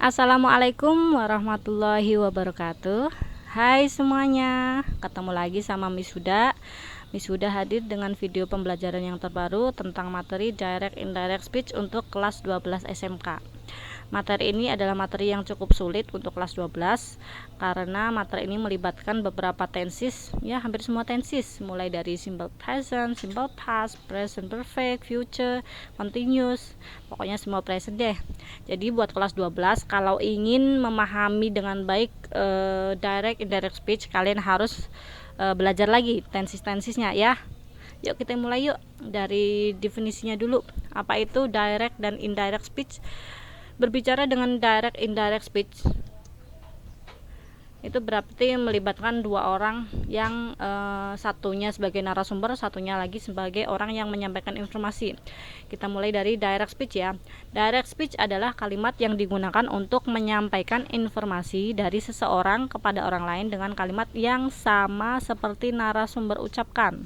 Assalamualaikum warahmatullahi wabarakatuh. Hai semuanya, ketemu lagi sama Miss Huda. Miss Huda hadir dengan video pembelajaran yang terbaru tentang materi Direct Indirect Speech untuk kelas 12 SMK. Materi ini adalah materi yang cukup sulit untuk kelas 12 karena materi ini melibatkan beberapa tenses, ya hampir semua tenses, mulai dari simple present, simple past, present perfect, future, continuous, pokoknya semua present deh. Jadi buat kelas 12 kalau ingin memahami dengan baik direct indirect speech, kalian harus belajar lagi tenses-tensesnya ya. Yuk kita mulai yuk dari definisinya dulu. Apa itu direct dan indirect speech? Berbicara dengan direct indirect speech itu berarti melibatkan dua orang yang satunya sebagai narasumber, satunya lagi sebagai orang yang menyampaikan informasi. Kita mulai dari direct speech ya. Direct speech adalah kalimat yang digunakan untuk menyampaikan informasi dari seseorang kepada orang lain dengan kalimat yang sama seperti narasumber ucapkan.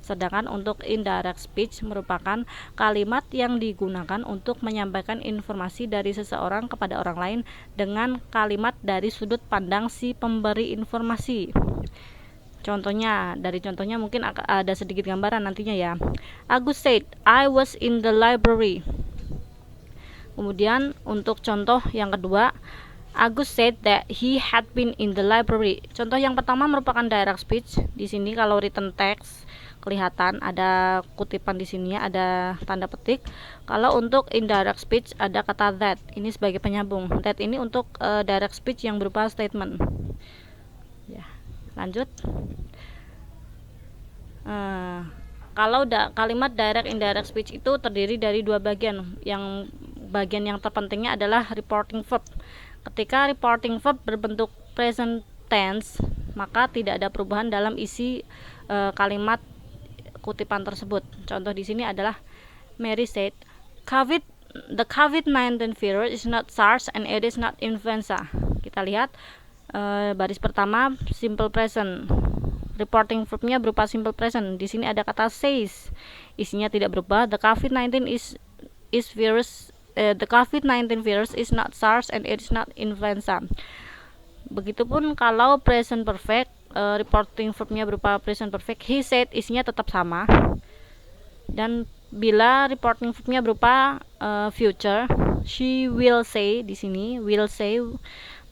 Sedangkan untuk indirect speech merupakan kalimat yang digunakan untuk menyampaikan informasi dari seseorang kepada orang lain dengan kalimat dari sudut pandang si pemberi informasi. Contohnya, dari contohnya mungkin ada sedikit gambaran nantinya ya. Agus said, I was in the library. Kemudian untuk contoh yang kedua, Agus said that he had been in the library. Contoh yang pertama merupakan direct speech. Di sini kalau written text kelihatan ada kutipan di sini, ada tanda petik. Kalau untuk indirect speech ada kata that. Ini sebagai penyambung. That ini untuk direct speech yang berupa statement. Ya, lanjut. Kalau kalimat direct indirect speech itu terdiri dari dua bagian. Yang bagian yang terpentingnya adalah reporting verb. Ketika reporting verb berbentuk present tense, maka tidak ada perubahan dalam isi kalimat kutipan tersebut. Contoh di sini adalah Mary said, the COVID-19 virus is not SARS and it is not influenza. Kita lihat baris pertama simple present. Reporting verbnya berupa simple present. Di sini ada kata says. Isinya tidak berubah. The COVID-19 virus is not SARS and it is not influenza. Begitupun kalau present perfect, reporting verbnya berupa present perfect. He said, isinya tetap sama. Dan bila reporting verbnya berupa future, she will say, di sini will say,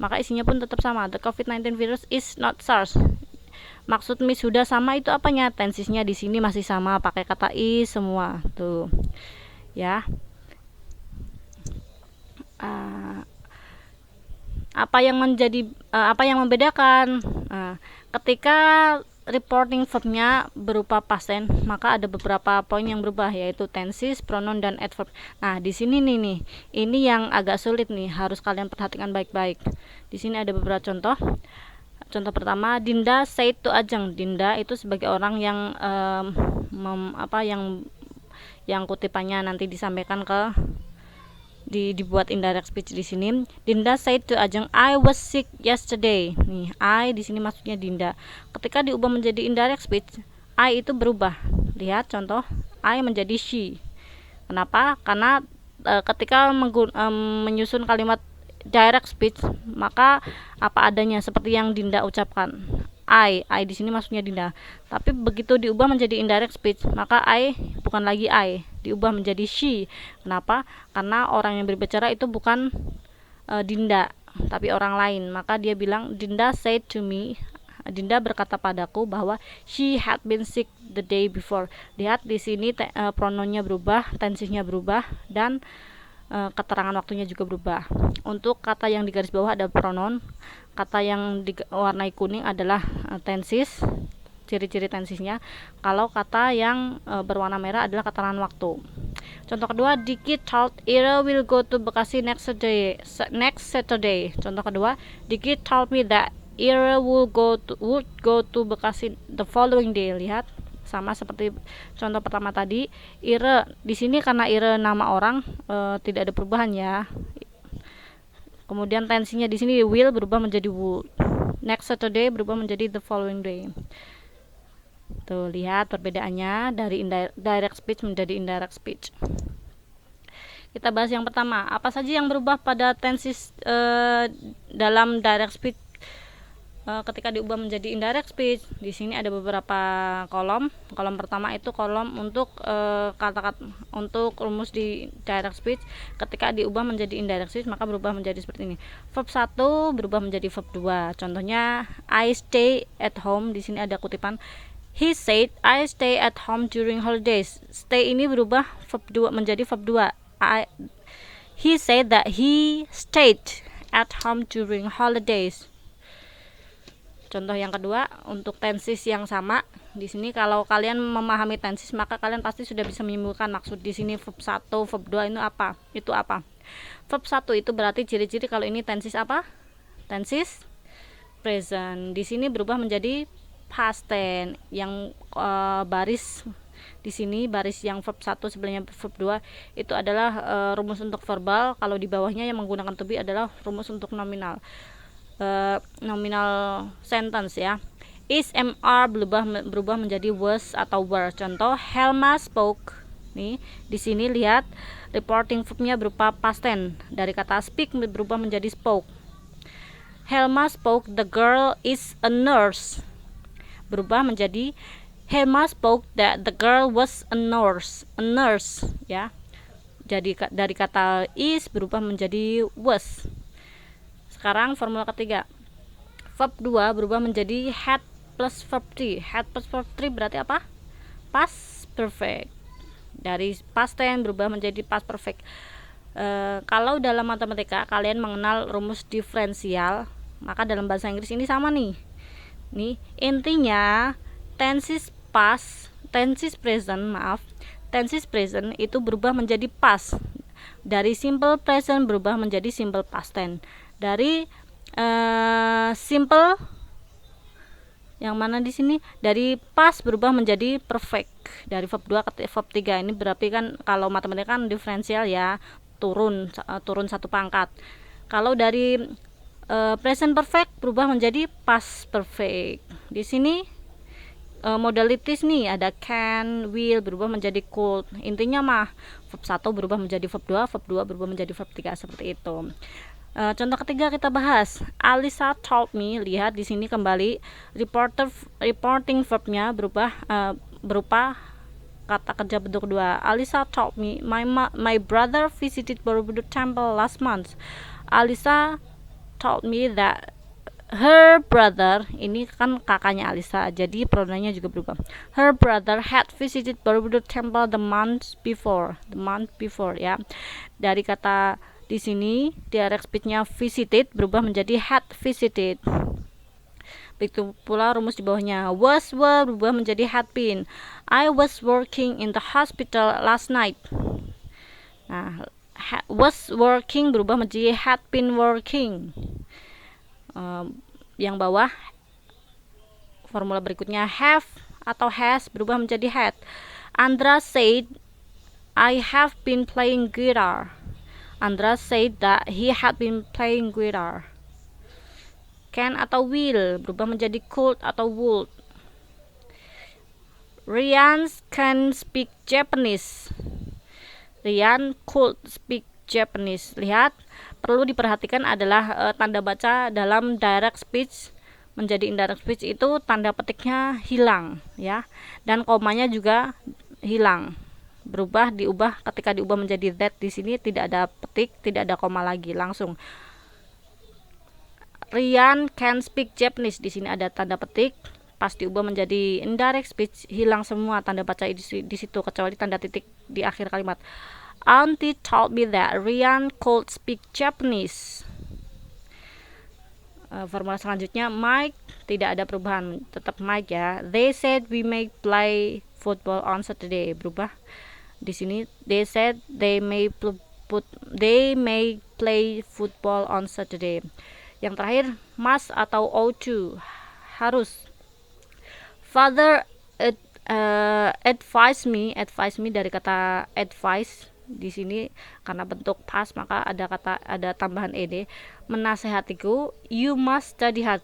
maka isinya pun tetap sama. The COVID-19 virus is not SARS. Maksud Miss Huda sama itu apanya? Tensesnya di sini masih sama, pakai kata is semua tuh ya. Apa yang membedakan? Ketika reporting verbnya berupa past tense, maka ada beberapa poin yang berubah, yaitu tenses, pronoun, dan adverb. Nah, di sini nih, ini yang agak sulit nih, harus kalian perhatikan baik-baik. Di sini ada beberapa contoh. Contoh pertama, Dinda said to Ajeng. Dinda itu sebagai orang yang yang kutipannya nanti disampaikan ke dibuat indirect speech di sini. Dinda said to Ajeng, I was sick yesterday. Nih, I di sini maksudnya Dinda. Ketika diubah menjadi indirect speech, I itu berubah. Lihat contoh, I menjadi she. Kenapa? Karena ketika menyusun kalimat direct speech, maka apa adanya seperti yang Dinda ucapkan. I di sini maksudnya Dinda. Tapi begitu diubah menjadi indirect speech, maka I bukan lagi I, diubah menjadi she. Kenapa? Karena orang yang berbicara itu bukan Dinda, tapi orang lain. Maka dia bilang, Dinda said to me, Dinda berkata padaku bahwa she had been sick the day before. Lihat di sini pronounnya berubah, tensesnya berubah, dan keterangan waktunya juga berubah. Untuk kata yang di garis bawah ada pronoun, kata yang diwarnai kuning adalah tenses, ciri-ciri tensesnya. Kalau kata yang berwarna merah adalah keterangan waktu. Contoh kedua, Diki told Ira will go to Bekasi next Saturday. Contoh kedua, Diki told me that Ira would go to Bekasi the following day. Lihat, sama seperti contoh pertama tadi. Ira di sini karena Ira nama orang, tidak ada perubahan ya. Kemudian tensinya di sini will berubah menjadi would. Next Saturday berubah menjadi the following day. Tuh, lihat perbedaannya dari direct speech menjadi indirect speech. Kita bahas yang pertama, apa saja yang berubah pada tenses dalam direct speech ketika diubah menjadi indirect speech. Di sini ada beberapa kolom. Kolom pertama itu kolom untuk kata-kata untuk rumus di direct speech. Ketika diubah menjadi indirect speech maka berubah menjadi seperti ini. Verb 1 berubah menjadi verb 2. Contohnya I stay at home. Di sini ada kutipan he said I stay at home during holidays. Stay ini berubah verb 2 menjadi verb 2. He said that he stayed at home during holidays. Contoh yang kedua untuk tenses yang sama. Di sini kalau kalian memahami tenses maka kalian pasti sudah bisa menyimpulkan maksud di sini verb 1, verb 2 itu apa? Itu apa? Verb 1 itu berarti ciri-ciri kalau ini tenses apa? Tenses present. Di sini berubah menjadi past tense. Yang baris di sini baris yang verb 1 sebelumnya verb 2 itu adalah rumus untuk verbal. Kalau di bawahnya yang menggunakan to be adalah rumus untuk nominal. Nominal sentence ya. Is MR berubah menjadi was atau were. Contoh Helma spoke. Nih, di sini lihat reporting verbnya berupa past tense. Dari kata speak berubah menjadi spoke. Helma spoke the girl is a nurse. Berubah menjadi Helma spoke that the girl was a nurse. A nurse ya. Jadi dari kata is berubah menjadi was. Sekarang formula ketiga. Verb 2 berubah menjadi had plus verb 3. Had plus verb 3 berarti apa? Past perfect. Dari past tense berubah menjadi past perfect. Kalau dalam matematika kalian mengenal rumus diferensial, maka dalam bahasa Inggris ini sama nih. Nih, intinya tenses present itu berubah menjadi past. Dari simple present berubah menjadi simple past tense. Dari simple yang mana di sini dari past berubah menjadi perfect. Dari verb 2 ke verb 3 ini berarti kan kalau matematika kan diferensial ya, turun satu pangkat. Kalau dari present perfect berubah menjadi past perfect. Di sini modalities nih ada can, will berubah menjadi could. Intinya mah verb 1 berubah menjadi verb 2, verb 2 berubah menjadi verb 3 seperti itu. Contoh ketiga kita bahas. Alisa told me. Lihat di sini kembali reporting verbnya berubah berupa kata kerja bentuk 2. Alisa told me my brother visited Borobudur Temple last month. Alisa told me that her brother, ini kan kakaknya Alisa, jadi pronounnya juga berubah. Her brother had visited Borobudur Temple the month before ya. Dari kata di sini direct speech-nya visited berubah menjadi had visited. Begitu pula rumus di bawahnya. Was were berubah menjadi had been. I was working in the hospital last night. Nah, was working berubah menjadi had been working. Yang bawah formula berikutnya have atau has berubah menjadi had. Andra said I have been playing guitar. Andra said that he had been playing guitar. Can atau will berubah menjadi could atau would. Ryan can speak Japanese. Ryan could speak Japanese. Lihat, perlu diperhatikan adalah tanda baca dalam direct speech menjadi indirect speech itu tanda petiknya hilang ya, dan komanya juga hilang. Diubah ketika diubah menjadi that. Di sini tidak ada petik, tidak ada koma lagi, langsung Ryan can speak Japanese. Di sini ada tanda petik, pas diubah menjadi indirect speech hilang semua tanda baca di situ kecuali tanda titik di akhir kalimat. Auntie told me that Ryan could speak Japanese. Formula selanjutnya Mike, tidak ada perubahan, tetap Mike ya. They said we may play football on Saturday. Berubah di sini they said they may play football on Saturday. Yang terakhir must atau ought to, harus. Father advise me dari kata advice. Di sini karena bentuk past maka ada tambahan ed. Menasehatiku, you must study hard.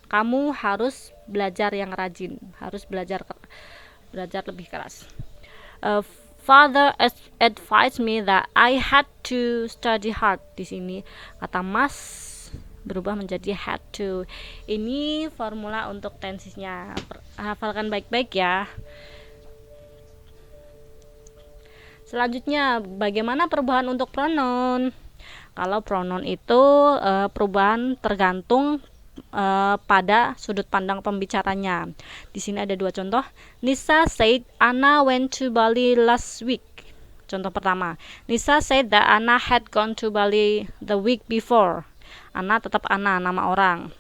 Kamu harus belajar yang rajin, harus belajar lebih keras. father advised me that I had to study hard. Di sini kata must berubah menjadi had to. Ini formula untuk tensesnya. Hafalkan baik-baik ya. Selanjutnya, bagaimana perubahan untuk pronoun? Kalau pronoun itu perubahan tergantung pada sudut pandang pembicaranya. Di sini ada dua contoh. Nisa said Anna went to Bali last week. Contoh pertama, Nisa said that Anna had gone to Bali the week before. Anna tetap Anna, nama orang.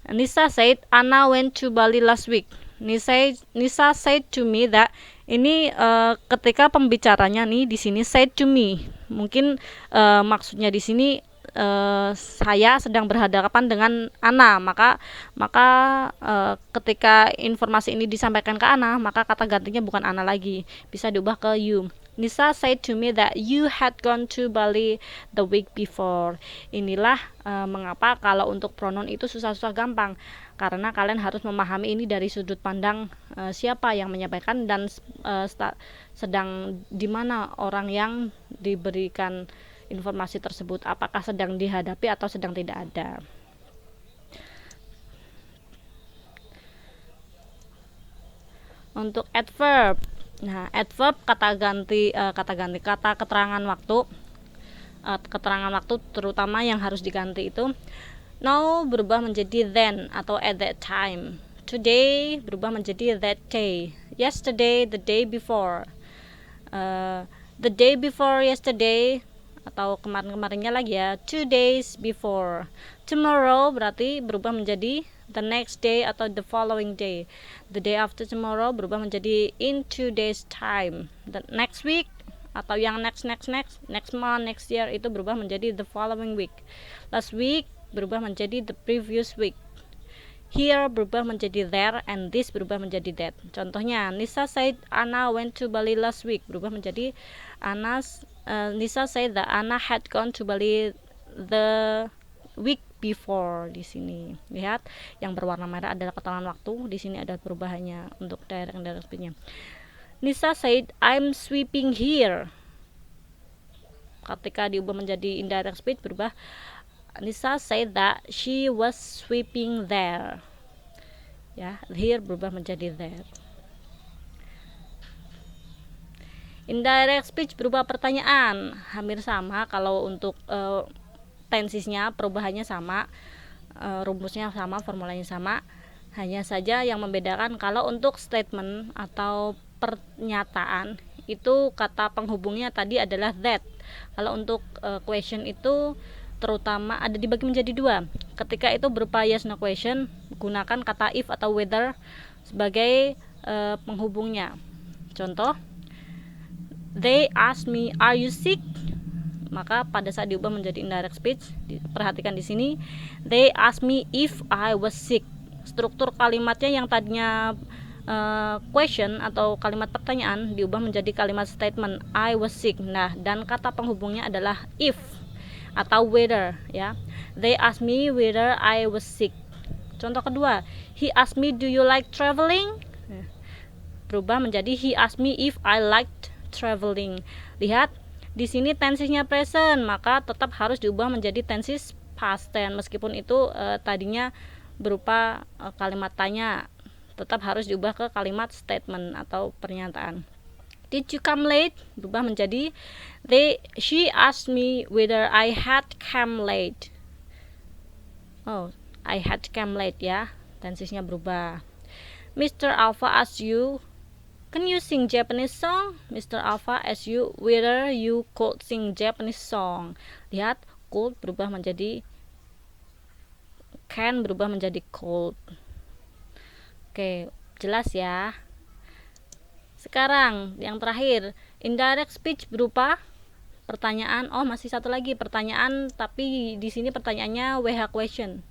Nisa said Anna went to Bali last week. Nisa said to me that. Ini ketika pembicaranya nih di sini said to me. Mungkin maksudnya di sini saya sedang berhadapan dengan Ana, maka ketika informasi ini disampaikan ke Ana, maka kata gantinya bukan Ana lagi, bisa diubah ke you. Nisa said to me that you had gone to Bali the week before. Inilah mengapa kalau untuk pronoun itu susah-susah gampang, karena kalian harus memahami ini dari sudut pandang siapa yang menyampaikan dan sedang di mana orang yang diberikan informasi tersebut, apakah sedang dihadapi atau sedang tidak ada. Untuk adverb, nah adverb kata keterangan waktu. Keterangan waktu terutama yang harus diganti itu now berubah menjadi then atau at that time. Today berubah menjadi that day. Yesterday, the day before. The day before yesterday atau kemarin-kemarinnya lagi ya, 2 days before. Tomorrow berarti berubah menjadi the next day atau the following day. The day after tomorrow berubah menjadi in 2 days time. The next week atau yang next month, next year itu berubah menjadi the following week. Last week berubah menjadi the previous week. Here berubah menjadi there, and this berubah menjadi that. Contohnya, Nisa said Anna went to Bali last week, berubah menjadi Nisa said that Anna had gone to Bali the week before. Di sini lihat yang berwarna merah adalah keterangan waktu, di sini ada perubahannya untuk direct and indirect speech-nya. Nisa said I'm sweeping here. Ketika diubah menjadi indirect speech berubah Nisa said that she was sweeping there. Ya, here berubah menjadi there. Indirect speech berubah pertanyaan, hampir sama. Kalau untuk tensesnya perubahannya sama, rumusnya sama, formulanya sama. Hanya saja yang membedakan kalau untuk statement atau pernyataan itu kata penghubungnya tadi adalah that. Kalau untuk question itu terutama ada dibagi menjadi dua. Ketika itu berupa yes no question, gunakan kata if atau whether sebagai penghubungnya. Contoh, they asked me are you sick, maka pada saat diubah menjadi indirect speech, perhatikan di sini they asked me if I was sick. Struktur kalimatnya yang tadinya question atau kalimat pertanyaan diubah menjadi kalimat statement I was sick. Nah, dan kata penghubungnya adalah if atau whether, ya. They asked me whether I was sick. Contoh kedua, he asked me do you like traveling, berubah menjadi he asked me if I liked traveling. Lihat di sini tensesnya present, maka tetap harus diubah menjadi tenses past tense. Meskipun itu tadinya berupa kalimat tanya, tetap harus diubah ke kalimat statement atau pernyataan. Did you come late? Berubah menjadi she asked me whether I had come late. Oh, I had come late, ya. Tensesnya berubah. Mr. Alpha asked you, can you sing Japanese song? Mr. Alpha asked you whether you could sing Japanese song. Lihat, could berubah menjadi can, berubah menjadi could. Oke, jelas ya. Sekarang yang terakhir, indirect speech berupa pertanyaan. Oh, masih satu lagi pertanyaan, tapi di sini pertanyaannya WH question.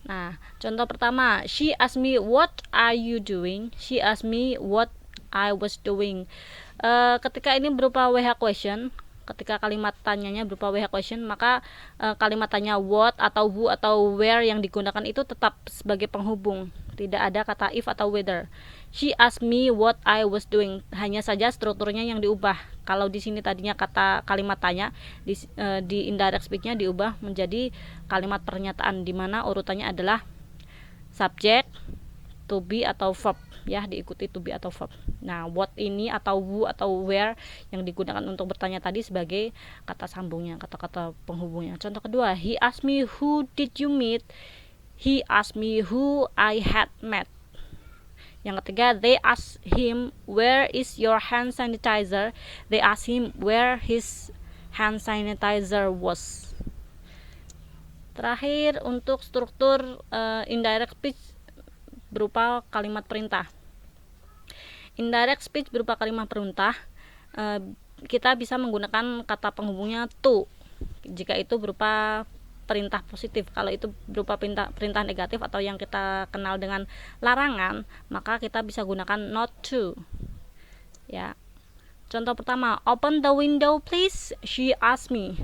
Nah, contoh pertama, she asked me what are you doing? She asked me what I was doing. Ketika ini berupa WH question, ketika kalimat tanyanya berupa WH question, maka kalimat tanya what atau who atau where yang digunakan itu tetap sebagai penghubung. Tidak ada kata if atau whether. She asked me what I was doing. Hanya saja strukturnya yang diubah. Kalau di sini tadinya kalimat tanya, di indirect speech-nya diubah menjadi kalimat pernyataan, di mana urutannya adalah subject, to be atau verb, ya, diikuti to be atau verb. Nah, what ini atau who atau where yang digunakan untuk bertanya tadi sebagai kata sambungnya, kata-kata penghubungnya. Contoh kedua, he asked me who did you meet. He asked me who I had met. Yang ketiga, they asked him where is your hand sanitizer. They asked him where his hand sanitizer was. Terakhir, untuk struktur indirect speech berupa kalimat perintah. Indirect speech berupa kalimat perintah, kita bisa menggunakan kata penghubungnya to jika itu berupa perintah positif. Kalau itu berupa perintah negatif atau yang kita kenal dengan larangan, maka kita bisa gunakan not to, ya. Contoh pertama, open the window please. She asked me,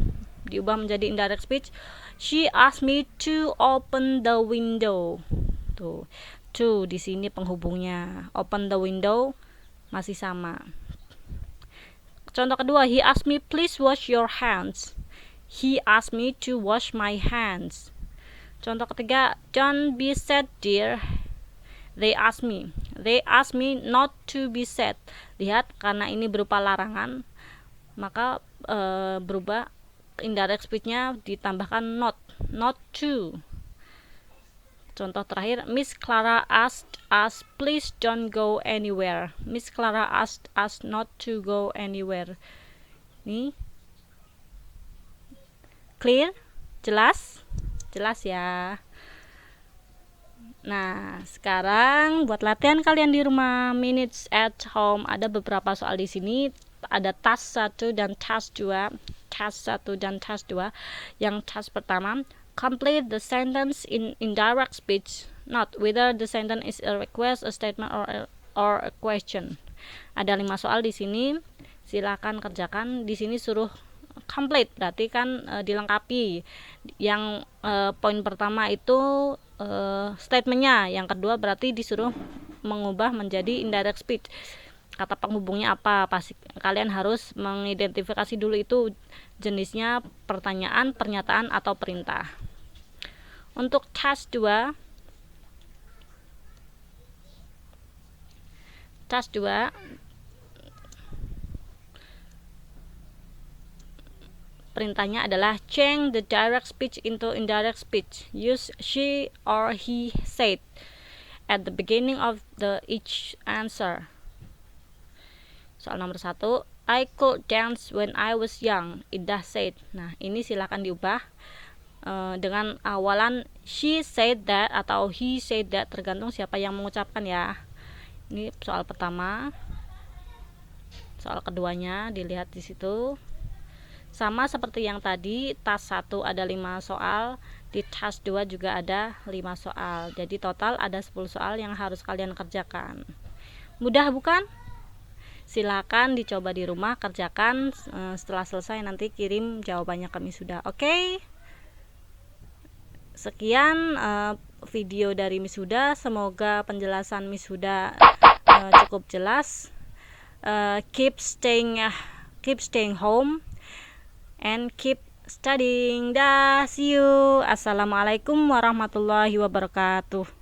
diubah menjadi indirect speech. She asked me to open the window. Tuh, to di sini penghubungnya. Open the window masih sama. Contoh kedua, he asked me please wash your hands. He asked me to wash my hands. Contoh ketiga, don't be sad dear. They asked me not to be sad. Lihat, karena ini berupa larangan, maka berubah indirect speech-nya ditambahkan not to. Contoh terakhir, Miss Clara asked us please don't go anywhere. Miss Clara asked us not to go anywhere. Nih, clear? Jelas ya. Nah, sekarang buat latihan kalian di rumah, minutes at home, ada beberapa soal di sini. Ada task 1 dan task 2. Yang task pertama, complete the sentence in indirect speech. Note whether the sentence is a request, a statement, or a question. Ada 5 soal di sini. Silakan kerjakan. Di sini suruh complete, berarti kan dilengkapi. Yang poin pertama itu statementnya, yang kedua berarti disuruh mengubah menjadi indirect speech. Kata penghubungnya apa? Pasti kalian harus mengidentifikasi dulu itu jenisnya pertanyaan, pernyataan, atau perintah. Untuk task 2, perintahnya adalah change the direct speech into indirect speech. Use she or he said at the beginning of each answer. Soal nomor 1, I could dance when I was young. Indah said. Nah, ini silakan diubah dengan awalan she said that atau he said that, tergantung siapa yang mengucapkan, ya. Ini soal pertama. Soal keduanya dilihat di situ. Sama seperti yang tadi, task 1 ada 5 soal, di task 2 juga ada 5 soal. Jadi total ada 10 soal yang harus kalian kerjakan. Mudah bukan? Silakan dicoba di rumah, kerjakan. Setelah selesai nanti kirim jawabannya ke Misuda. Oke? Sekian video dari Misuda. Semoga penjelasan Misuda cukup jelas. Keep staying home and keep studying. See you. Assalamualaikum warahmatullahi wabarakatuh.